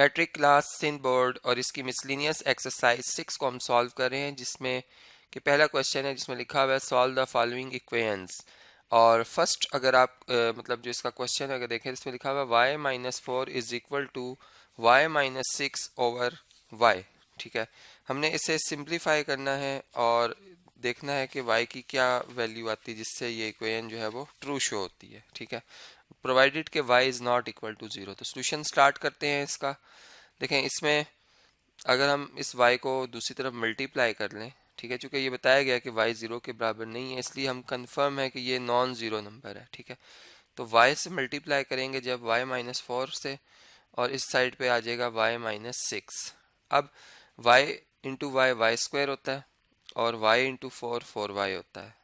Matric class Sindh board और इसकी miscellaneous exercise 6 को हम सॉल्व कर रहे हैं, जिसमें कि पहला क्वेश्चन है जिसमें लिखा हुआ है सॉल्व द फॉलोइंग इक्वेशंस। और फर्स्ट अगर आप मतलब जो इसका क्वेश्चन अगर देखें इसमें लिखा हुआ है y minus four is equal to y minus six over y. ठीक है, हमने इसे सिंप्लीफाई करना है और देखना है कि y की क्या वैल्यू आती है जिससे ये इक्वेशन जो है वो ट्रू शो होती है। ठीक है, प्रोवाइडेड के y is not equal to zero. तो सोल्यूशन स्टार्ट करते हैं इसका। देखें इसमें अगर हम इस y को दूसरी तरफ मल्टीप्लाई कर लें, ठीक है, चूंकि ये बताया गया कि y जीरो के बराबर नहीं है इसलिए हम कंफर्म है कि ये नॉन जीरो नंबर है। ठीक है, तो y से मल्टीप्लाई करेंगे जब y माइनस फोर से, और इस साइड पे आ जाएगा y माइनस सिक्स। अब y into y y square होता है और y into four four y होता है।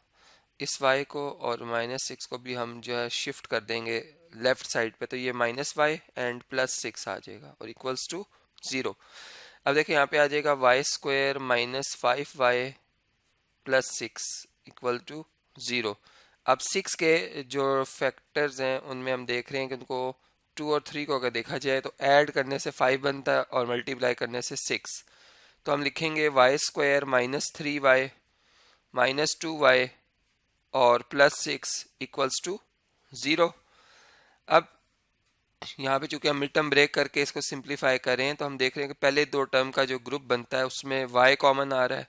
इस y को और माइनस सिक्स को भी हम जो है शिफ्ट कर देंगे लेफ्ट साइड पे, तो ये minus Y and plus six आ जाएगा और इक्वल्स टू जीरो। अब देखिए यहाँ पे आ जाएगा y square minus five y plus six equal to zero. अब सिक्स के जो फैक्टर्स हैं उनमें हम देख रहे हैं कि उनको टू और थ्री को अगर देखा जाए तो ऐड करने से फाइव बनता है और मल्टीप्लाई करने से सिक्स। तो हम लिखेंगे Y square minus three Y minus two Y और plus six equals to zero. अब यहाँ पे चूंकि हम मिड टर्म ब्रेक करके इसको सिंप्लीफाई करें तो हम देख रहे हैं कि पहले दो टर्म का जो ग्रुप बनता है उसमें y कॉमन आ रहा है,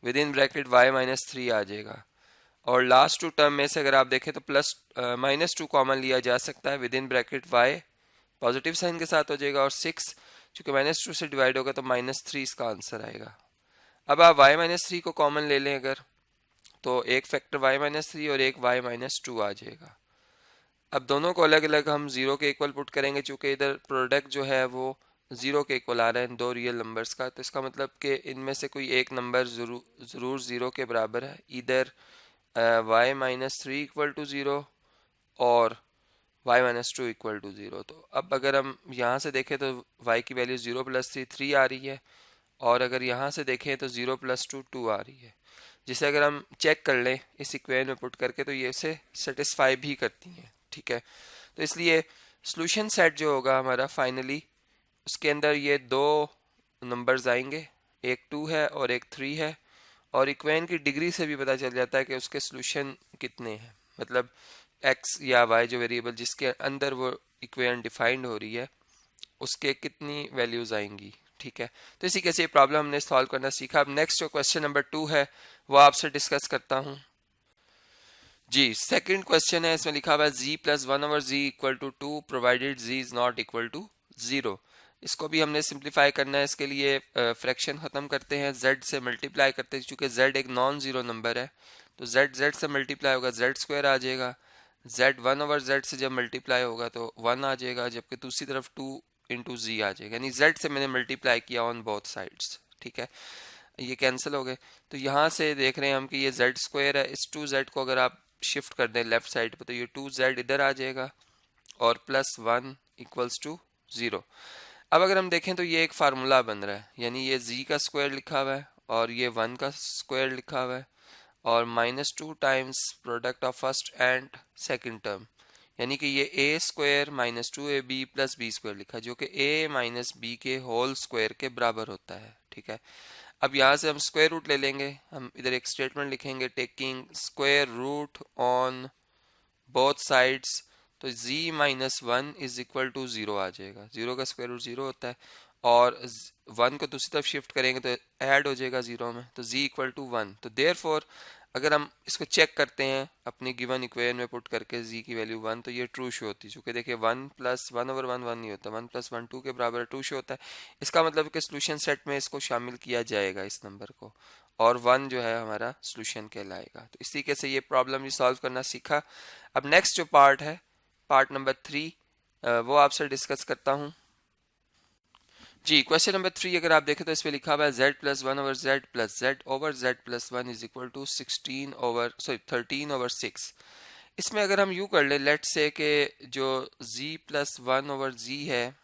within bracket y minus three आ जाएगा। और लास्ट टू टर्म में से अगर आप देखें तो प्लस माइनस टू कॉमन लिया जा सकता है, within bracket y positive sign के साथ हो जाएगा, और सिक्स चूंकि माइनस टू से डिवाइड होगा तो माइनस थ्री इसका आंसर आएगा। अब आप y माइनस थ्री को कॉमन ले लें अगर, तो एक फैक्टर y माइनस थ्री और एक y माइनस टू आ जाएगा। अब दोनों को अलग अलग हम जीरो के इक्वल पुट करेंगे, चूंकि इधर प्रोडक्ट जो है वो जीरो के इक्वल आ रहा है इन दो रियल नंबर्स का, तो इसका मतलब कि इनमें से कोई एक नंबर जरूर जीरो के बराबर है। इधर y minus three equal to zero और y minus two equal to zero. तो अब अगर हम यहाँ से देखें तो y की value zero plus three three आ रही है, और अगर यहाँ से देखें तो ज़ीरो प्लस टू टू आ रही है, जिसे अगर हम चेक कर लें इस इक्वेशन में पुट करके तो ये इसे सेटिस्फाई भी करती हैं। ठीक है, तो इसलिए सॉल्यूशन सेट जो होगा हमारा फाइनली उसके अंदर ये दो नंबर्स आएंगे, एक टू है और एक थ्री है, और इक्वेशन की डिग्री से भी पता चल जाता है कि उसके सॉल्यूशन कितने हैं, मतलब एक्स या वाई जो वेरिएबल जिसके अंदर वो इक्वेशन डिफाइंड हो रही है उसके कितनी वैल्यूज आएंगी। ठीक है, तो इसी कैसे ये प्रॉब्लम हमने सॉल्व करना सीखा। अब नेक्स्ट जो क्वेश्चन नंबर टू है वो आपसे डिस्कस करता हूँ। जी, सेकंड क्वेश्चन है, इसमें लिखा हुआ है z plus one over z equal to two provided z is not equal to zero. इसको भी हमने सिंप्लीफाई करना है। इसके लिए फ्रैक्शन खत्म करते हैं, z से मल्टीप्लाई करते हैं, चूंकि z एक नॉन जीरो नंबर है तो z से मल्टीप्लाई होगा z स्क्वायर आ जाएगा, z वन ओवर z से जब मल्टीप्लाई होगा तो वन आ जाएगा, जबकि दूसरी तरफ टू इंटू जी आ जाएगा, यानी z से मैंने मल्टीप्लाई किया ऑन बोथ साइड्स। ठीक है, ये कैंसिल हो गए, तो यहाँ से देख रहे हैं हम कि ये z स्क्वायर है, इस टू जेड को अगर आप शिफ्ट कर दें लेफ्ट साइड पे तो ये टू जेड इधर आ जाएगा और plus one equals to zero. अब अगर हम देखें तो ये एक फार्मूला बन रहा है, यानी ये z का स्क्वायर लिखा हुआ है और ये वन का स्क्वायर लिखा हुआ है, और minus two times product of first and second term, यानी कि ये A square minus two A B plus B square लिखा जो कि ए माइनस बी के होल स्क्वायर के बराबर होता है। ठीक है, अब यहाँ से हम स्क्वायर रूट ले लेंगे, हम इधर एक स्टेटमेंट लिखेंगे taking square root on both sides, तो z minus one is equal to zero आ जाएगा, जीरो का स्क्वायर रूट जीरो होता है, और वन को दूसरी तरफ शिफ्ट करेंगे तो ऐड हो जाएगा जीरो में, तो z इक्वल टू वन। तो देयरफॉर अगर हम इसको चेक करते हैं अपनी गिवन इक्वेशन में पुट करके z की वैल्यू वन, तो ये ट्रू शो होती है, चूंकि देखिए one plus one over one one नहीं होता, वन प्लस वन टू के बराबर ट्रू शो होता है। इसका मतलब कि सोल्यूशन सेट में इसको शामिल किया जाएगा इस नंबर को, और वन जो है हमारा सोल्यूशन कहलाएगा। तो इस तरीके से ये प्रॉब्लम भी सॉल्व करना सीखा। अब नेक्स्ट जो पार्ट है, पार्ट नंबर थ्री, वो आपसे डिस्कस करता हूँ। जी, क्वेश्चन नंबर थ्री अगर आप देखें तो इस पे लिखा हुआ है z plus one over z plus z over z plus one is equal to 13 over six. इसमें अगर हम यूँ कर ले लेट से कि जो z प्लस वन ओवर जी है,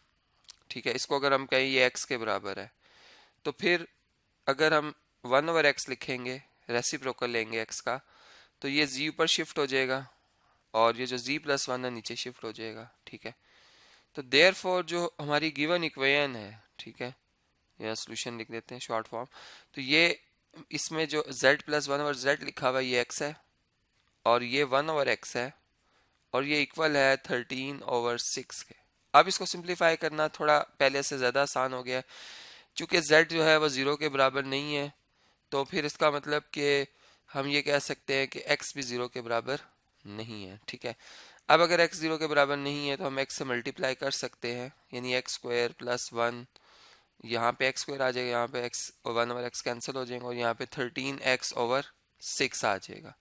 ठीक है, इसको अगर हम कहें ये x के बराबर है, तो फिर अगर हम वन ओवर एक्स लिखेंगे, रेसिप्रोकल लेंगे x का, तो ये z ऊपर शिफ्ट हो जाएगा और ये जो z प्लस वन है नीचे शिफ्ट हो जाएगा। ठीक है, तो देयरफॉर जो हमारी गिवन इक्वेशन है, ठीक है, या सोल्यूशन लिख देते हैं शॉर्ट फॉर्म, तो ये इसमें जो z plus one over z लिखा हुआ है ये x है, और ये 1 ओवर x है, और ये इक्वल है 13/6 के। अब इसको सिंप्लीफाई करना थोड़ा पहले से ज़्यादा आसान हो गया है। चूँकि z जो है वो 0 के बराबर नहीं है, तो फिर इसका मतलब कि हम ये कह सकते हैं कि x भी 0 के बराबर नहीं है, ठीक है। अब अगर x 0 के बराबर नहीं है तो हम x से मल्टीप्लाई कर सकते हैं, यानी x स्क्वायर प्लस 1, यहाँ पे x स्क्वायर आ जाएगा, यहाँ पे x और 1 ओवर x कैंसिल हो जाएंगे, और यहाँ पे 13x/6 आ जाएगा।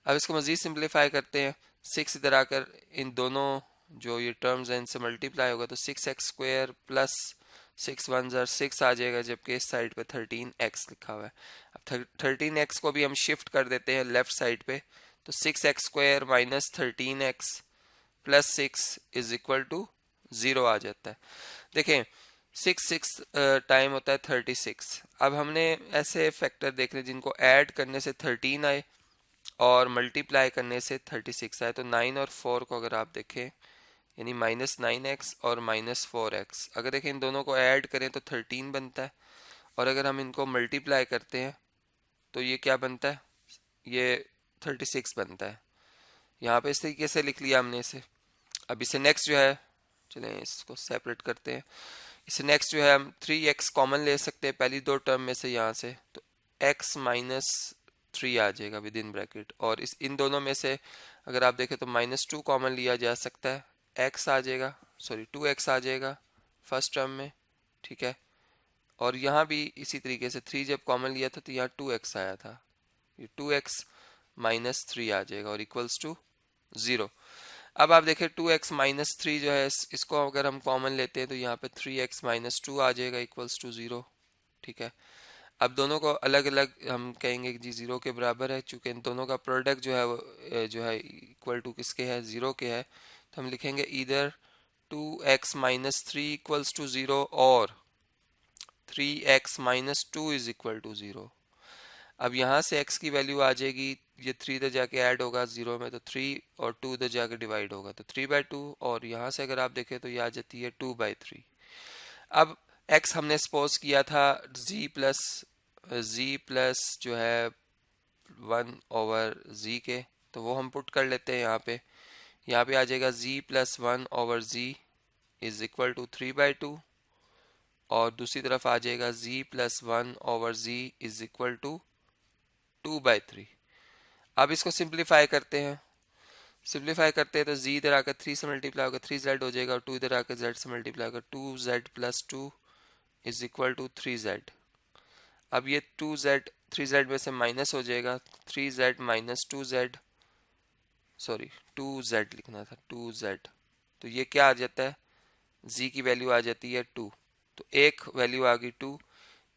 अब इसको मज़ीद सिंप्लीफाई करते हैं, 6 इधर आकर इन दोनों जो ये टर्म्स हैं इनसे मल्टीप्लाई होगा, तो 6x² प्लस 6 1 6 आ जाएगा, जबकि इस साइड पे 13x लिखा हुआ है। अब 13x को भी हम शिफ्ट कर देते हैं लेफ्ट साइड पे, तो 6x² minus 13x plus 6 is equal to 0 आ जाता है। देखें 6 टाइम होता है 36। अब हमने ऐसे फैक्टर देख रहे जिनको ऐड करने से 13 आए और मल्टीप्लाई करने से 36 आए, तो 9 और 4 को अगर आप देखें, यानी -9x और -4x, अगर देखें इन दोनों को ऐड करें तो 13 बनता है, और अगर हम इनको मल्टीप्लाई करते हैं तो ये क्या बनता है, ये 36 बनता है। यहाँ पे इस तरीके से लिख लिया हमने इसे। अब इसे नेक्स्ट जो है, चलें इसको सेपरेट करते हैं, इसे नेक्स्ट जो है हम 3x कॉमन ले सकते हैं पहली दो टर्म में से, यहाँ से तो x -3 आ जाएगा विद इन ब्रैकेट, और इस इन दोनों में से अगर आप देखें तो -2 कॉमन लिया जा सकता है, x आ जाएगा, सॉरी 2x आ जाएगा फर्स्ट टर्म में, ठीक है। और यहाँ भी इसी तरीके से 3 जब कॉमन लिया था तो यहाँ 2x आया था, ये 2x -3 आ जाएगा और इक्वल्स टू 0। अब आप देखें 2x -3 जो है इसको अगर हम कॉमन लेते हैं तो यहाँ पे 3x -2 आ जाएगा इक्वल्स टू 0, ठीक है। अब दोनों को अलग अलग हम कहेंगे कि जी 0 के बराबर है, चूंकि इन दोनों का प्रोडक्ट जो है वो जो है इक्वल टू किसके है, 0 के है, तो हम लिखेंगे इधर 2x -3 इक्वल्स टू 0 और 3x -2 इज इक्वल टू 0। अब यहाँ से x की वैल्यू आ जाएगी, ये 3 इधर जाके ऐड होगा 0 में, तो 3 और 2 इधर जाके डिवाइड होगा, तो 3/2, और यहाँ से अगर आप देखें तो ये आ जाती है 2/3। अब x हमने सपोज किया था z प्लस जो है 1/z के, तो वो हम पुट कर लेते हैं यहाँ पे आ जाएगा z plus 1/z is equal to 3/2, और दूसरी तरफ आ जाएगा z plus 1/z is equal to 2/3। अब इसको सिंप्लीफाई करते हैं, तो z इधर आकर 3 से मल्टीप्लाई होगा 3z हो जाएगा, और 2 इधर आकर z से मल्टीप्लाई होगा 2z plus 2 is equal to 3z। अब ये 2z 3z में से माइनस हो जाएगा, 3z minus 2z, sorry 2z लिखना था 2z, तो ये क्या आ जाता है, z की वैल्यू आ जाती है 2, तो एक वैल्यू आ गई 2।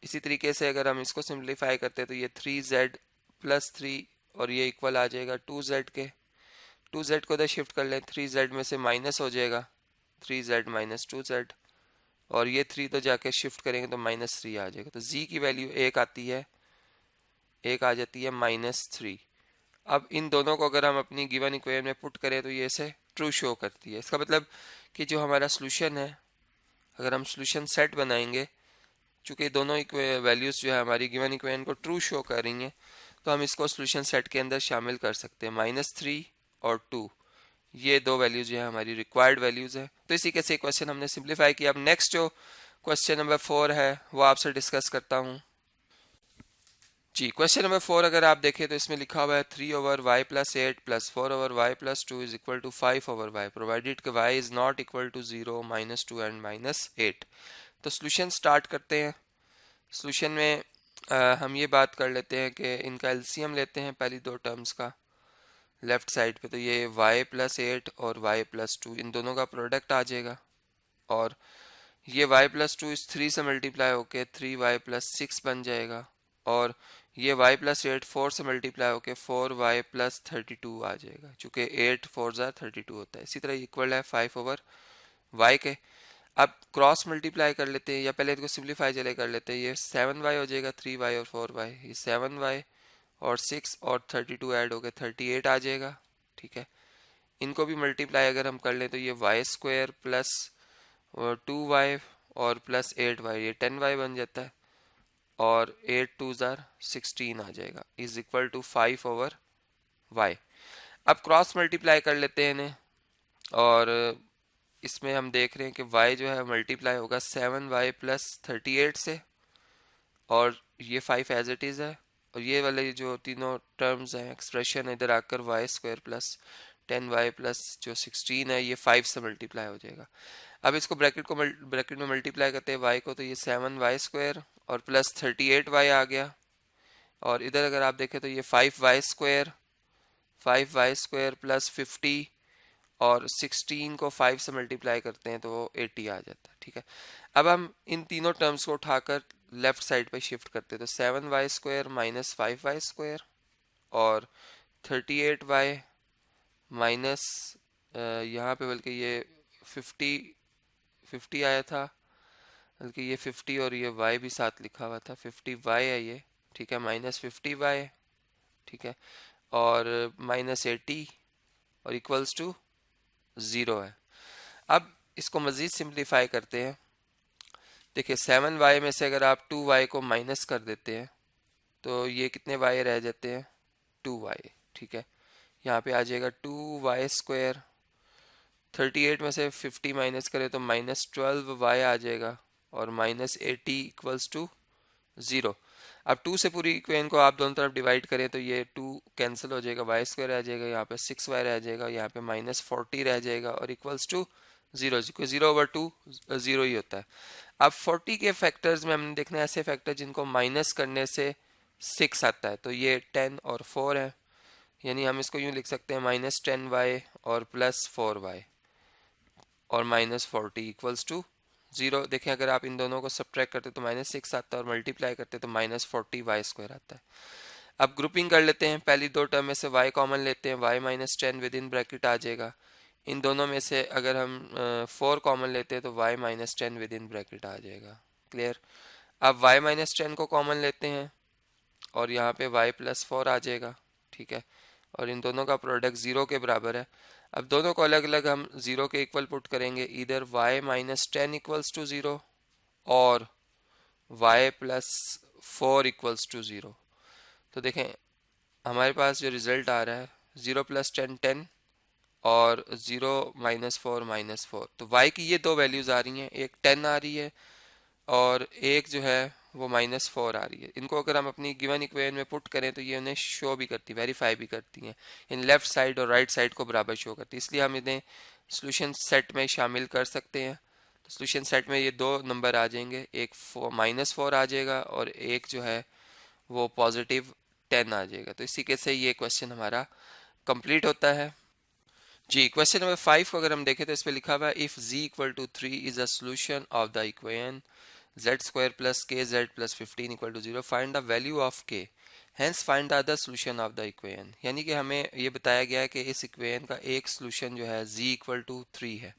इसी तरीके से अगर हम इसको सिंप्लीफाई करते हैं तो ये 3z प्लस 3 और ये इक्वल आ जाएगा 2z के, 2z को इधर शिफ्ट कर लें, 3z में से माइनस हो जाएगा 3z माइनस 2z, और ये 3 तो जाके शिफ्ट करेंगे तो -3 आ जाएगा, तो z की वैल्यू एक आती है, एक आ जाती है -3। अब इन दोनों को अगर हम अपनी गिवन इक्वेशन में पुट करें तो ये इसे ट्रू शो करती है। इसका मतलब कि जो हमारा सोल्यूशन है, अगर हम सोल्यूशन सेट बनाएंगे, चूंकि दोनों वैल्यूज जो है हमारी गिवन इक्वेशन को ट्रू शो कर रही हैं, तो हम इसको सोल्यूशन सेट के अंदर शामिल कर सकते हैं। -3 और 2 ये दो वैल्यूज जो है हमारी रिक्वायर्ड वैल्यूज है। तो इसी के से क्वेश्चन हमने सिंप्लीफाई किया। अब नेक्स्ट जो क्वेश्चन नंबर 4 है वो आपसे डिस्कस करता हूँ जी। क्वेश्चन नंबर 4 अगर आप देखें तो इसमें लिखा हुआ है 3/y plus 8 plus 4/y plus 2 is equal to 5/y provided कि y is not equal to 0 -2 and -8। तो सोल्यूशन स्टार्ट करते हैं। सोल्यूशन में हम ये बात कर लेते हैं कि इनका एलसीएम लेते हैं पहली दो टर्म्स का लेफ्ट साइड पे, तो ये y प्लस 8 और y प्लस 2 इन दोनों का प्रोडक्ट आ जाएगा, और ये y प्लस 2 इस 3 से मल्टीप्लाई होके 3y प्लस 6 बन जाएगा, और ये y प्लस 8 4 से मल्टीप्लाई होके 4y प्लस 32 आ जाएगा, चूँकि 8 4 32 होता है। इसी तरह इक्वल है 5/y के। अब क्रॉस मल्टीप्लाई कर लेते हैं, या पहले इसको सिंप्लीफाई चले कर लेते हैं, ये 7y हो जाएगा 3y और 4y, ये 7y और 6 और 32 ऐड हो गए 38 आ जाएगा, ठीक है। इनको भी मल्टीप्लाई अगर हम कर लें तो ये y² प्लस 2y और प्लस 8y, ये 10y बन जाता है, और 8 टू ज़ार 16 आ जाएगा, इज इक्वल टू 5/y। अब क्रॉस मल्टीप्लाई कर लेते हैं इन्हें, और इसमें हम देख रहे हैं कि y जो है मल्टीप्लाई होगा 7y प्लस 38 से, और ये 5 एज इट इज़ है, और ये वाले जो तीनों टर्म्स हैं एक्सप्रेशन इधर आकर Y square plus 10y plus जो 16 है ये 5 से मल्टीप्लाई हो जाएगा। अब इसको ब्रैकेट में मल्टीप्लाई करते हैं y को, तो ये 7y स्क्वायर और प्लस 38y आ गया, और इधर अगर आप देखें तो ये 5y स्क्वायर प्लस 50, और 16 को 5 से मल्टीप्लाई करते हैं तो वो 80 आ जाता है। ठीक है, अब हम इन तीनों टर्म्स को उठाकर लेफ्ट साइड पे शिफ्ट करते हैं, तो 7y square minus 5y square और 38y माइनस यहाँ पे बल्कि ये 50 आया था, बल्कि ये 50 और ये y भी साथ लिखा हुआ था, 50y है ये। ठीक है, माइनस 50y, ठीक है, और माइनस 80 और इक्वल्स टू 0 है। अब इसको मज़ीद सिंप्लीफाई करते हैं। देखिए 7y में से अगर आप 2y को माइनस कर देते हैं तो ये कितने y रह जाते हैं, 2y। ठीक है, यहाँ पे आ जाएगा 2y स्क्वायर, 38 में से 50 माइनस करें तो माइनस 12y आ जाएगा, और माइनस 80 इक्वल्स टू 0। अब 2 से पूरी इक्वेशन को आप दोनों तरफ डिवाइड करें तो ये 2 कैंसिल हो जाएगा, वाई स्क्वायर रह जाएगा, यहाँ पे 6y रह जाएगा, यहाँ पे माइनस 40 रह जाएगा, और इक्वल्स टू 0। 0/2 0 ही होता है। अब 40 के फैक्टर्स में हमने देखना है ऐसे फैक्टर जिनको माइनस करने से 6 आता है, तो ये 10 और 4 है, यानी हम इसको यूँ लिख सकते हैं माइनस 10y और प्लस 4y और माइनस 40 इक्वल्स टू 0। देखें अगर आप इन दोनों को सब्ट्रैक्ट करते तो माइनस 6 आता है, और मल्टीप्लाई करते तो माइनस 40y स्क्वायर आता है। अब ग्रुपिंग कर लेते हैं, पहली दो टर्म में से y कॉमन लेते हैं, y minus 10 within bracket आ जाएगा। इन दोनों में से अगर हम 4 कॉमन लेते हैं तो y minus 10 within bracket आ जाएगा। क्लियर। अब y माइनस 10 को कॉमन लेते हैं और यहाँ पे y प्लस 4 आ जाएगा। ठीक है, और इन दोनों का प्रोडक्ट 0 के बराबर है। अब दोनों को अलग अलग हम 0 के इक्वल पुट करेंगे, इधर y माइनस 10 इक्वल्स टू 0 और y प्लस 4 इक्वल्स टू 0। तो देखें हमारे पास जो रिजल्ट आ रहा है 0 प्लस 10 10 और 0 माइनस 4 माइनस 4। तो y की ये दो वैल्यूज आ रही हैं, एक 10 आ रही है और एक जो है वो माइनस 4 आ रही है। इनको अगर हम अपनी गिवन इक्वेशन में पुट करें तो ये उन्हें शो भी करती, वेरीफाई भी करती हैं, इन लेफ्ट साइड और राइट साइड को बराबर शो करती है, इसलिए हम इन्हें सोल्यूशन सेट में शामिल कर सकते हैं। तो सोल्यूशन सेट में ये दो नंबर आ जाएंगे, एक माइनस 4 आ जाएगा और एक जो है वो पॉजिटिव 10 आ जाएगा। तो इसी के से ये क्वेश्चन हमारा कंप्लीट होता है। जी, क्वेश्चन नंबर 5 को अगर हम देखें तो इस पे लिखा हुआ है if z equal to 3 is a solution of the equation z square plus K Z plus 15 equal to 0, find the value of k, hence find the other solution of the equation. यानी कि हमें ये बताया गया है कि इस equation का एक सोल्यूशन जो है z इक्वल टू 3 है।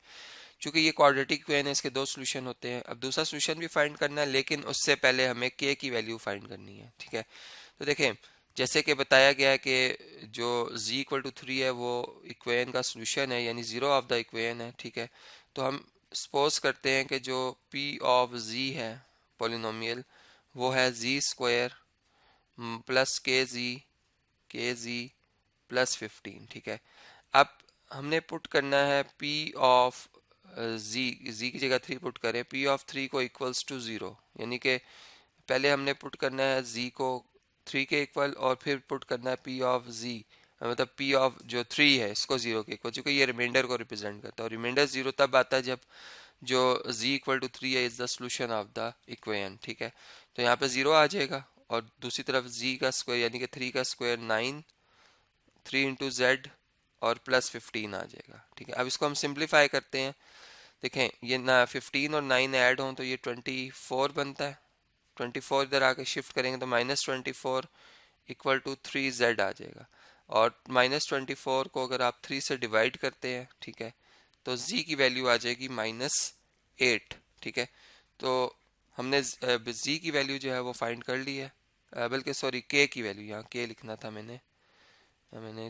चूंकि ये क्वाड्रेटिक इक्वेशन है इसके दो सोल्यूशन होते हैं। अब दूसरा सोल्यूशन भी फाइंड करना है, लेकिन उससे पहले हमें k की वैल्यू फाइंड करनी है। ठीक है, तो देखें जैसे कि बताया गया है कि जो z इक्वल टू 3 है वो इक्वेशन का सोल्यूशन है, यानी जीरो ऑफ द इक्वेशन है। ठीक है, तो हम सपोज करते हैं कि जो p ऑफ z है पोलिनोमियल वो है z स्क्वायर प्लस के जी प्लस 15। ठीक है, अब हमने पुट करना है p ऑफ z की जगह 3 पुट करें, p ऑफ 3 को इक्वल्स टू 0, यानी कि पहले हमने पुट करना है z को 3 के इक्वल और फिर पुट करना है p ऑफ z, मतलब p ऑफ जो 3 है इसको 0 के इक्वल, क्योंकि ये रिमाइंडर को रिप्रेजेंट करता है, और रिमाइंडर 0 तब आता है जब जो z इक्वल टू 3 है is the solution of the equation. ठीक है, तो यहाँ पे 0 आ जाएगा, और दूसरी तरफ z का स्क्वायर यानी कि 3 का स्क्वायर 9, 3 इंटू जेड और प्लस 15 आ जाएगा। ठीक है, अब इसको हम सिंप्लीफाई करते हैं। देखें ये ना 15 और 9 ऐड हों तो ये 24 बनता है, 24 इधर आके शिफ्ट करेंगे तो माइनस 24 इक्वल टू 3z आ जाएगा, और माइनस 24 को अगर आप 3 से डिवाइड करते हैं, ठीक है, तो z की वैल्यू आ जाएगी -8। ठीक है, तो हमने z की वैल्यू जो है वो फाइंड कर ली है, बल्कि सॉरी k की वैल्यू, यहाँ k लिखना था मैंने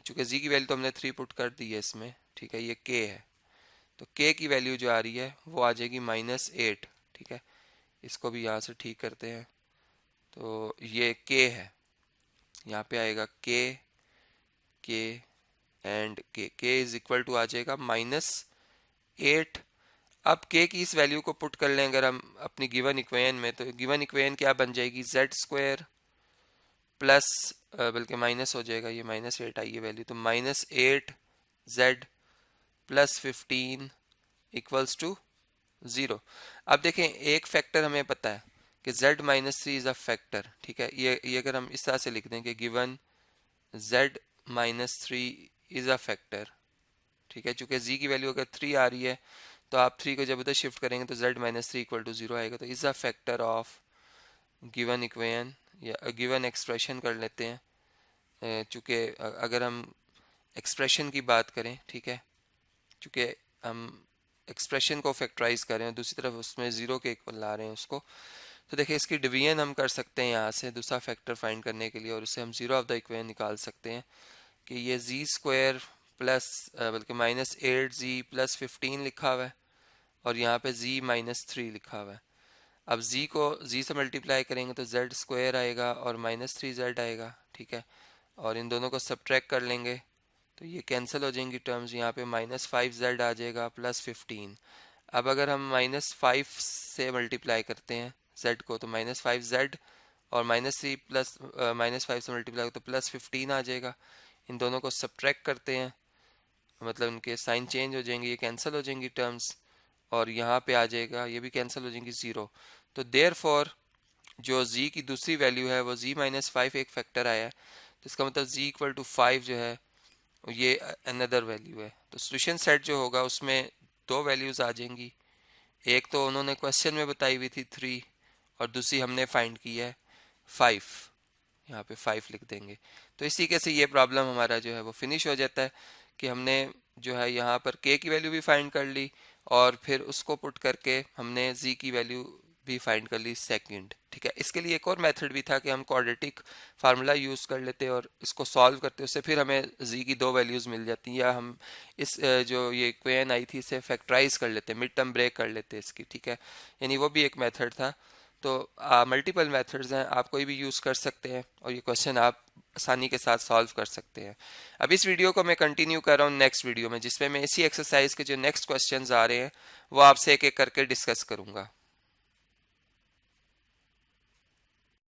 चूंकि z की वैल्यू तो हमने 3 पुट कर दी है इसमें। ठीक है, ये k है, तो k की वैल्यू जो आ रही है वो आ जाएगी -8। ठीक है, इसको भी यहाँ से ठीक करते हैं। तो ये k है, यहाँ पे आएगा k, k and k is equal to आ जाएगा -8। अब k की इस वैल्यू को पुट कर लें अगर हम अपनी गिवन इक्वेशन में, तो गिवन इक्वेशन क्या बन जाएगी, z² प्लस, बल्कि माइनस हो जाएगा, ये -8 आई है वैल्यू, तो -8z प्लस 15 इक्वल्स टू 0। अब देखें एक फैक्टर हमें पता है कि z-3 इज अ फैक्टर। ठीक है, ये अगर हम इस तरह से लिख दें कि given z-3 is a factor. ठीक है, चूंकि z की वैल्यू अगर 3 आ रही है तो आप 3 को जब उधर शिफ्ट करेंगे तो z-3 इक्वल टू 0 आएगा। तो is a factor of given equation या गिवन एक्सप्रेशन कर लेते हैं, चूंकि अगर हम एक्सप्रेशन की बात करें, ठीक है, चूंकि हम एक्सप्रेशन को फैक्टराइज कर रहे हैं, दूसरी तरफ उसमें ज़ीरो के इक्वल ला रहे हैं उसको, तो देखिए इसकी डिवीजन हम कर सकते हैं यहाँ से दूसरा फैक्टर फाइंड करने के लिए, और उससे हम ज़ीरो ऑफ द इक्वेशन निकाल सकते हैं कि ये z² प्लस, बल्कि -8z प्लस 15 लिखा हुआ है और यहाँ पे z-3 लिखा हुआ है। अब z को z से मल्टीप्लाई करेंगे तो z² आएगा और -3z आएगा। ठीक है, और इन दोनों को सब्ट्रैक्ट कर लेंगे तो ये कैंसिल हो जाएंगी टर्म्स, यहाँ पे -5z आ जाएगा प्लस 15। अब अगर हम -5 से मल्टीप्लाई करते हैं z को तो -5z, और -3 प्लस -5 से मल्टीप्लाई तो प्लस 15 आ जाएगा। इन दोनों को सब्ट्रैक्ट करते हैं, मतलब इनके साइन चेंज हो जाएंगे, ये कैंसिल हो जाएंगी टर्म्स, और यहाँ पे आ जाएगा, ये भी कैंसिल हो जाएंगी 0। तो देयरफॉर जो z की दूसरी वैल्यू है वो z-5 एक फैक्टर आया है, तो इसका मतलब z इक्वल टू 5 जो है ये अनदर वैल्यू है। तो सोल्यूशन सेट जो होगा उसमें दो वैल्यूज आ जाएंगी, एक तो उन्होंने क्वेश्चन में बताई हुई थी 3 और दूसरी हमने फाइंड की है 5, यहाँ पे 5 लिख देंगे। तो इस तरीके से ये प्रॉब्लम हमारा जो है वो फिनिश हो जाता है कि हमने जो है यहाँ पर k की वैल्यू भी फाइंड कर ली और फिर उसको पुट करके हमने z की वैल्यू भी फाइंड कर ली सेकंड। ठीक है, इसके लिए एक और मेथड भी था कि हम क्वाड्रेटिक फार्मूला यूज़ कर लेते और इसको सॉल्व करते, उससे फिर हमें z की दो वैल्यूज़ मिल जाती, या हम इस जो ये इक्वेशन आई थी इसे फैक्टराइज कर लेते, मिड टर्म ब्रेक कर लेते इसकी। ठीक है, यानी वो भी एक मेथड था। तो मल्टीपल मेथड्स हैं, आप कोई भी यूज़ कर सकते हैं और ये क्वेश्चन आप आसानी के साथ सॉल्व कर सकते हैं। अब इस वीडियो को मैं कंटिन्यू कर रहा हूँ नेक्स्ट वीडियो में, जिसमें मैं इसी एक्सरसाइज के जो नेक्स्ट क्वेश्चंस आ रहे हैं वो आपसे एक एक करके डिस्कस करूँगा।